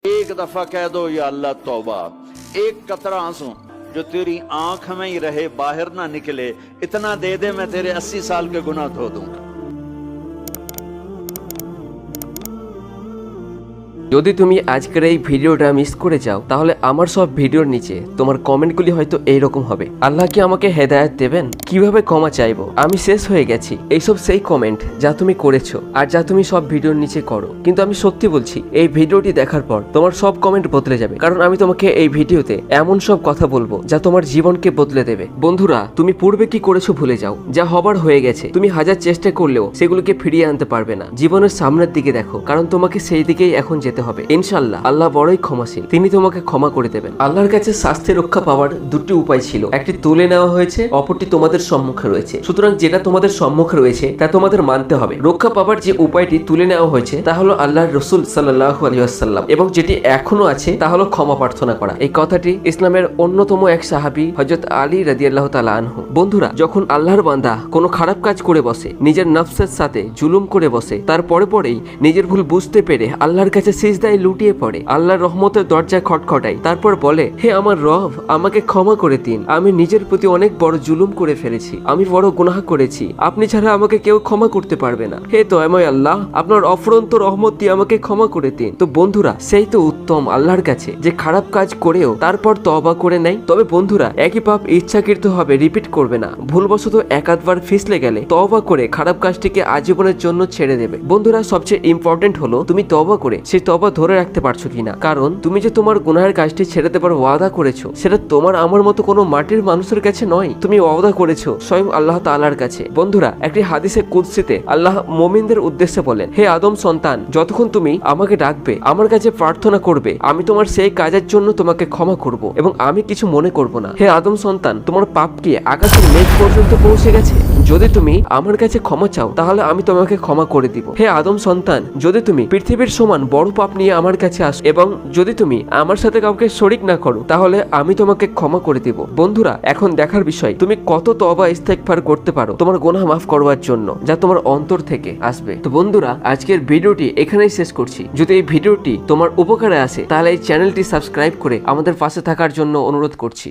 एक दफा कह दो या अल्लाह तौबा, एक कतरा आंसू जो तेरी आंख में ही रहे, बाहर ना निकले, इतना दे दे, मैं तेरे 80 साल के गुनाह धो दूंगा। যদি তুমি আজকের এই ভিডিওটা মিস করে যাও তাহলে আমার সব ভিডিওর নিচে তোমার কমেন্টগুলি হয়তো এইরকম হবে, আল্লাহ কি আমাকে হেদায়েত দেবেন, কিভাবে ক্ষমা চাইবো, আমি শেষ হয়ে গেছি। এইসব সেই কমেন্ট যা তুমি করেছো আর যা তুমি সব ভিডিওর নিচে করো। কিন্তু আমি সত্যি বলছি, এই ভিডিওটি দেখার পর তোমার সব কমেন্ট বদলে যাবে, কারণ আমি তোমাকে এই ভিডিওতে এমন সব কথা বলবো যা তোমার জীবনকে বদলে দেবে। বন্ধুরা, তুমি পূর্বে কি করেছো ভুলে যাও, যা হবার হয়ে গেছে। তুমি হাজার চেষ্টা করলেও সেগুলোকে ফিরিয়ে আনতে পারবে না। জীবনের সামনের দিকে দেখো, কারণ তোমাকে সেই দিকেই এখন যেতে হবে। ইনশাআল্লাহ আল্লাহ বড়ই ক্ষমাশীল, তিনি তোমাকে ক্ষমা করে দেবেন। আল্লাহর কাছে শাস্তি রক্ষা পাওয়ার দুটি উপায় ছিল, একটি তুলে নেওয়া হয়েছে, অপরটি তোমাদের সম্মুখে রয়েছে। সুতরাং যেটা তোমাদের সম্মুখে রয়েছে তা তোমাদের মানতে হবে। রক্ষা পাওয়ার যে উপায়টি তুলে নেওয়া হয়েছে তা হলো আল্লাহর রাসূল সাল্লাল্লাহু আলাইহি ওয়াসাল্লাম, এবং যেটি এখনো আছে তা হলো ক্ষমা প্রার্থনা করা। এই কথাটি ইসলামের অন্যতম এক সাহাবী হযরত আলী রাদিয়াল্লাহু তাআলা আনহু। বন্ধুরা, যখন আল্লাহর বান্দা কোনো খারাপ কাজ করে বসে, নিজের নফসের সাথে জুলুম করে বসে, তারপরে পরেই নিজের ভুল বুঝতে পেরে আল্লাহর কাছে সিজদায় লুটিয়ে পড়ে, আল্লাহর রহমতের দরজায় খটখটায়, তারপর বলে, হে আমার রব, আমাকে ক্ষমা করে দিন, আমি নিজের প্রতি অনেক বড় জুলুম করে ফেলেছি, আমি বড় গুনাহ করেছি, আপনি ছাড়া আমাকে কেউ ক্ষমা করতে পারবে না, হে দয়াময় আল্লাহ, আপনার অফুরন্ত রহমত দিয়ে আমাকে ক্ষমা করে দিন। তো বন্ধুরা, সেই তো উত্তম আল্লাহর কাছে যে খারাপ কাজ করেও তারপর তওবা করে নেয়। তবে বন্ধুরা, একই পাপ ইচ্ছাকৃত হবে রিপিট করবে না। ভুলবশত একাধবার ফিসলে গেলে তওবা করে খারাপ কাজটিকে আজীবনের জন্য ছেড়ে দেবে। বন্ধুরা, সবচেয়ে ইম্পর্টেন্ট হলো তুমি তওবা করে সেই তওবা ধরে রাখতে পারছো কিনা, কারণ তুমি যে তোমার গুনাহের কাজটি ছেড়ে দেবার ওয়াদা করেছো, সেটা তোমার আমার মতো কোনো মাটির মানুষের কাছে নয়, তুমি ওয়াদা করেছো স্বয়ং আল্লাহ তাআলার কাছে। বন্ধুরা, একটি হাদিসে কুদসিতে আল্লাহ মুমিনদের উদ্দেশ্যে বলেন, হে আদম সন্তান, যতক্ষণ তুমি আমাকে ডাকবে, আমার কাছে প্রার্থনা করবে, আমি তোমার সেই কাজের জন্য তোমাকে ক্ষমা করব এবং আমি কিছু মনে করব না। হে আদম সন্তান, তোমার পাপ কি আকাশের মেঘ পর্যন্ত পৌঁছে গেছে? যদি তুমি আমার কাছে ক্ষমা চাও তাহলে আমি তোমাকে ক্ষমা করে দিব। হে আদম সন্তান, যদি তুমি পৃথিবীর সমান বড় পাপ নিয়ে আমার কাছে আসো এবং যদি তুমি আমার সাথে কাউকে শরীক না করো তাহলে আমি তোমাকে ক্ষমা করে দিব। বন্ধুরা, এখন দেখার বিষয় তুমি কত তওবা ইস্তেগফার করতে পারো তোমার গুনাহ মাফ করবার জন্য, যা তোমার অন্তর থেকে আসবে। তো বন্ধুরা, আজকের ভিডিওটি এখানেই শেষ করছি। যদি এই ভিডিওটি তোমার উপকারে আসে তাহলে এই চ্যানেলটি সাবস্ক্রাইব করে আমাদের পাশে থাকার জন্য অনুরোধ করছি।